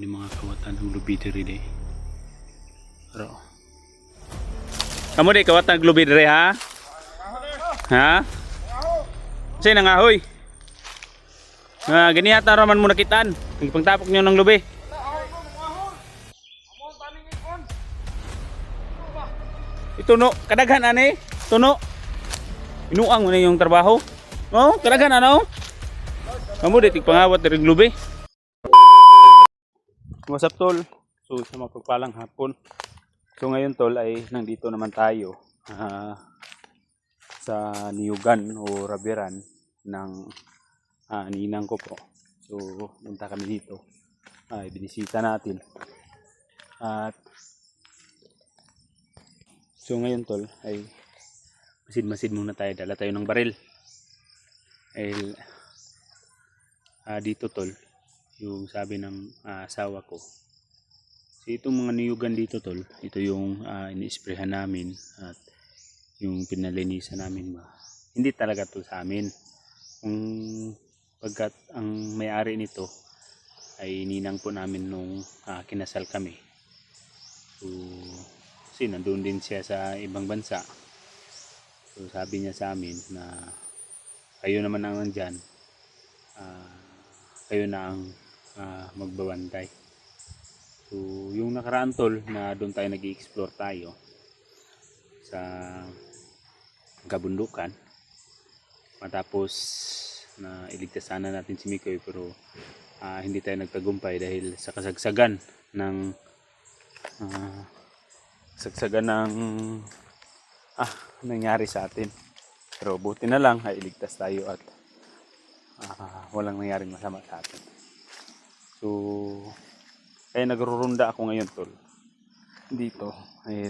Ini mga kawatan ng lubi diri day. Pero kamu di kawatan ng lubi diri ha? Ha? Say nangahoy. Gani ata raman mo nakitaan. Pagtapok niyo ng lubi. Ituno, kadaghan ani, tuno. Inuang mo na yung trabaho. Oh, kadaghan ano? Kamu di pangawat diri lubi. What's up tol? So sa mapagpalang hapon. So ngayon tol ay nandito naman tayo sa niyugan o rabiran ng ninang ko po. So punta kami dito. Binisita natin. At so ngayon tol ay masid-masid muna tayo. Dala tayo ng baril. Dito tol yung sabi ng asawa ko. So itong mga niyugan dito tol, ito yung ini-sprayhan namin at yung pinalinisan namin ba. Hindi talaga to sa amin. Pagkat ang may-ari nito ay ninang po namin nung kinasal kami. So kasi nandun din siya sa ibang bansa. So sabi niya sa amin na kayo naman ang nandyan, kayo na ang magbabantay. So yung nakaraan tol na doon tayo nag-i-explore tayo sa kabundukan, matapos na iligtas sana natin si Mikoy, pero hindi tayo nagtagumpay dahil sa kasagsagan ng nangyari sa atin. Pero buti na lang ay iligtas tayo at walang nangyaring masama sa atin. So kaya nagrurunda ako ngayon tol dito ay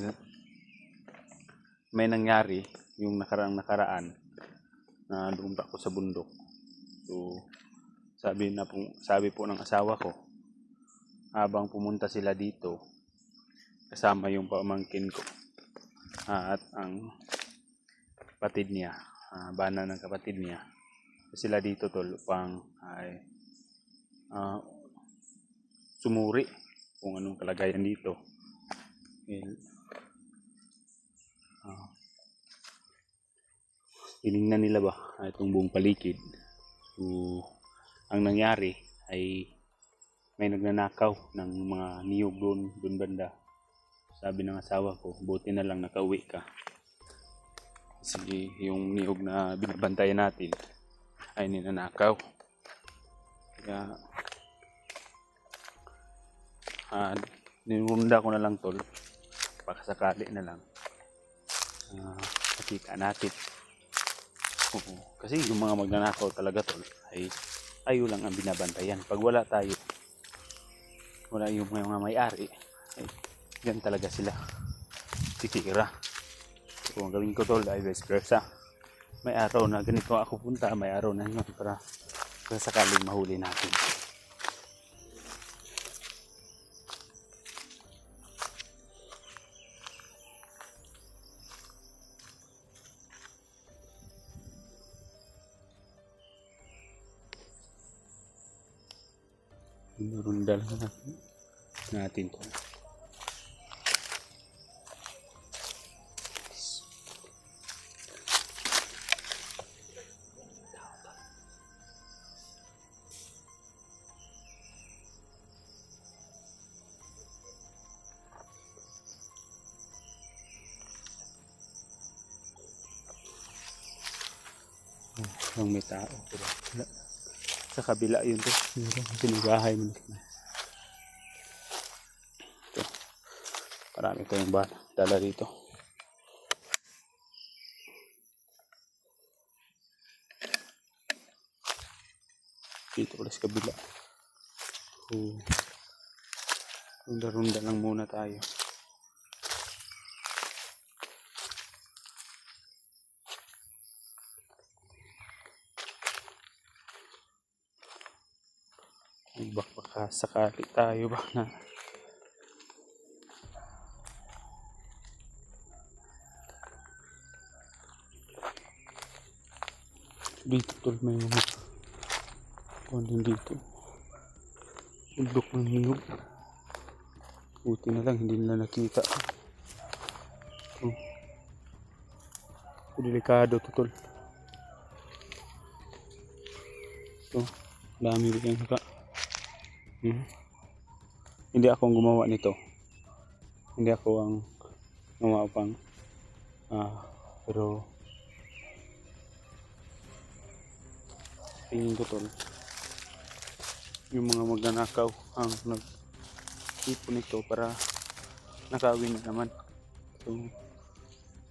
may nangyari yung nakaraan na dumpa ako sa bundok. So sabi po ng asawa ko, habang pumunta sila dito kasama yung pamangkin ko at ang kapatid niya, bana ng kapatid niya, sila dito tol upang sumuri kung anong kalagayan dito. Tinignan nila ba itong buong paligid. So ang nangyari ay may nagnanakaw ng mga niyog doon banda. Sabi ng asawa ko, buti na lang nakauwi ka. Kasi yung niyog na binabantayan natin ay ninanakaw. Kaya nirunda ko na lang tol, pakasakali na lang makita natin. Kasi yung mga magnanakaw talaga tol ay ayo lang ang binabantayan. Pag wala tayo, wala yung mga may-ari, ay yan talaga sila titira. So ang gawin ko tol ay vice versa. May araw na ganito ako punta, may araw na yun para sakaling mahuli natin. Rundal natin to. Yung may tao pero sa kabila yun to, sinigahay mo ito. Marami tayong dala dito. Dito ulit sa kabila. Runda-runda lang muna tayo. Baka sakali tayo ba na dito tol, may mga kunin dito. Bundok ng niyog. Buti na lang hindi nila nakita. Oh. Delikado to, tol. Ito, dami rin yung naka. Hindi ako ang gumawa nito. Hindi ako ang gumawa pang. Pero tingin ko, tol, yung mga magnanakaw ang nag-ipon nito para nakawin na naman. So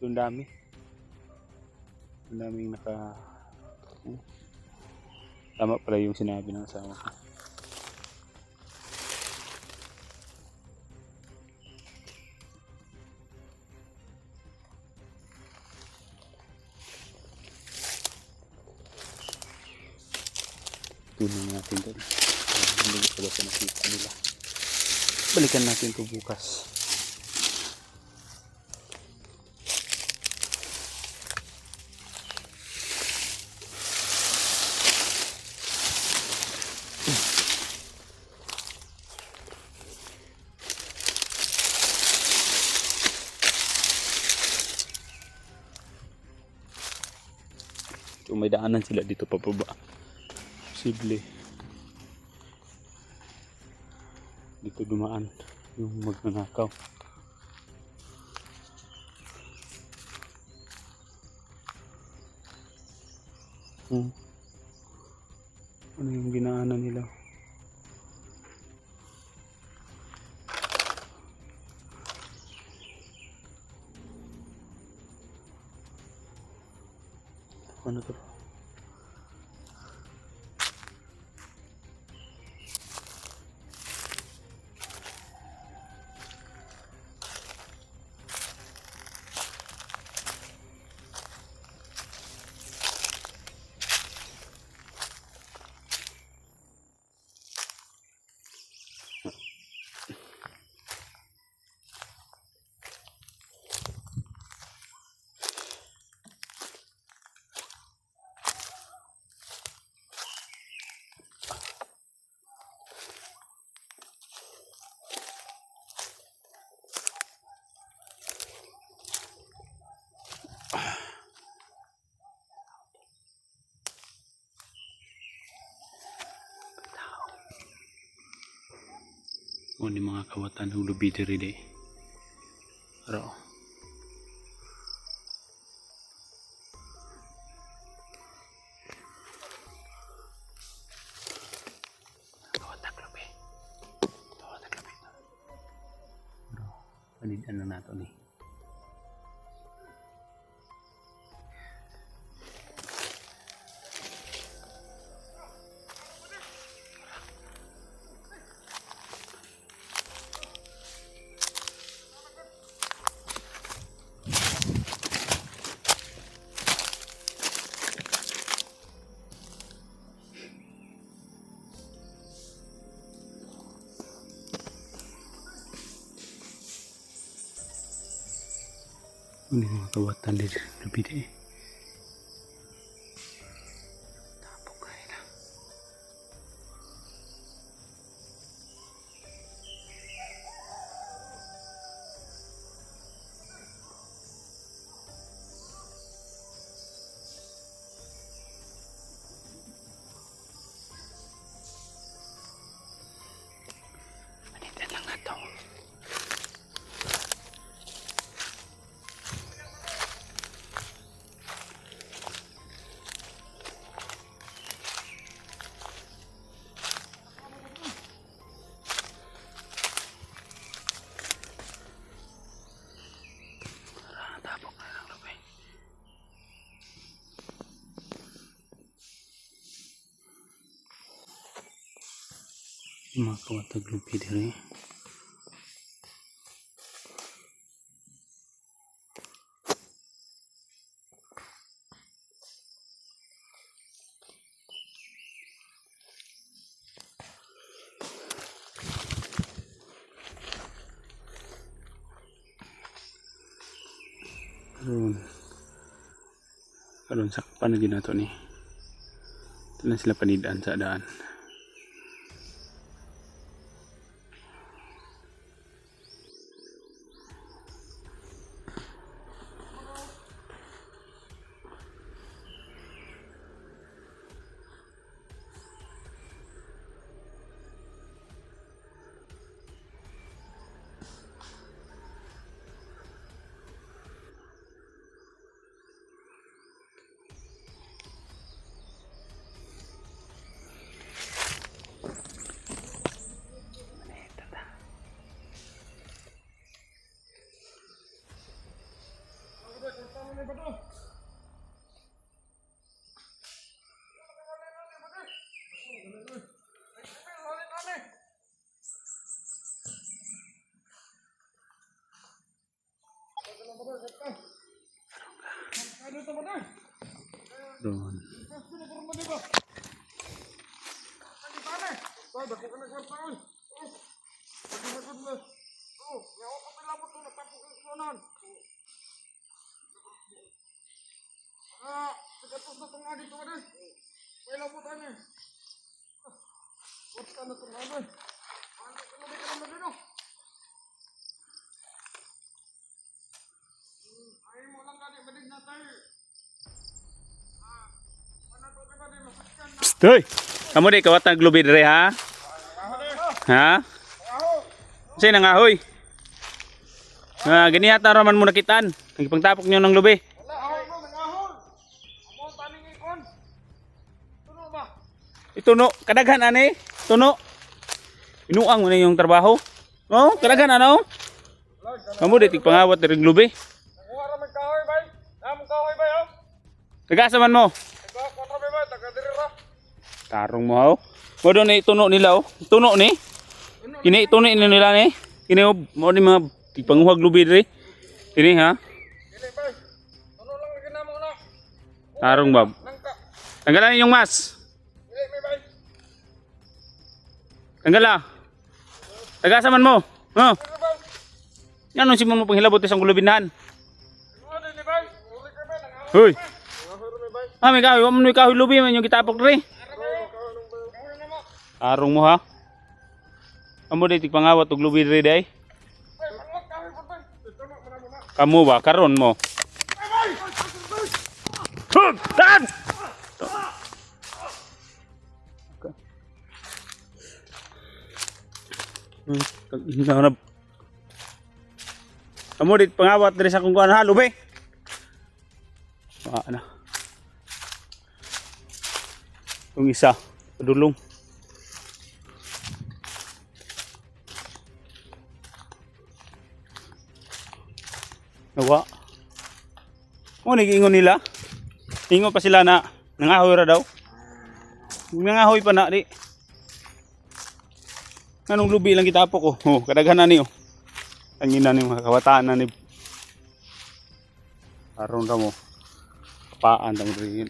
ang dami. Ang daming tama pala yung sinabi ng asawa ko. Tunin natin doon. Hindi ko pala sa nakita nila. Balikan natin ito bukas. So, may daanan sila dito pababa. Posible dito dumaan yung magnanakaw. Ano yung ginaanan nila? Ano to? O ni mga kawatan ng lubi diri day. Pero kawatan lubi. Kawatan lubi. Pero palitan lang nato ni. Ini mga kawatan diri lubi day. Tapok kaya lang. Palitan lang nato. Tapok na lang lubi. Mga kawatag lubi diri. Karon sa panagin nato ni. Ito na sila panidaan sa daan. Doon. Hoy, kamu di kawat naglubi dire ha? Ha? Kasi nangahoy. Gani yata raman mo nakitaan. Nagpangtapok niyo ng lubi. Ituno, kadaghan ani. Tuno. Inuang mo na yung trabaho. Oh, kadaghan ano? Kamu di tigpangawat dire lubi. Tagasaman mo. Tarong mo ha. Mo do ni tuno nila oh. Tuno ni. Kini ituno nila ni. Kini mo ni mga tigpanguhag lubi dire. Kini ha. Tarong bab. Tanggalan yung mas. Tanggala. Tagasaman mo. Oh. Yan si mo panghilabot isang gulubinahan. Hoy. May kahoy, wa man kahoy lubi man yung gitapok dire. Arong mo ha. Amo day tigpangawat og lubi dire day. Kamu ba karon mo? Dan! Hinanap. Kamu dit pangawat dari sa kung kuan ha, lubi. Ana. Yung isa, padulong. Nawa. O nagiingon nila. Ingon pa sila na nangahoy ra daw. Nangahoy pa na di. Anong lubi lang kitapok ko. Oh, kadaghan na ni oh. Tangina ni mga kawataan na ni. Aron ra mo. Paan tamo rin.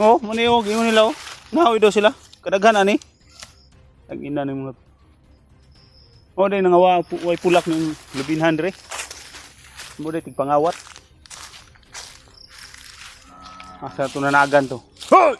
Oh, maniog ingon nila oh. Nangahoy daw sila. Kadaghan na ni. Tangina ni mga. Oh, day nangawa way pulak ng lubinhan re. Mo day tigpangawat. Asa to nanagan to. Hoy!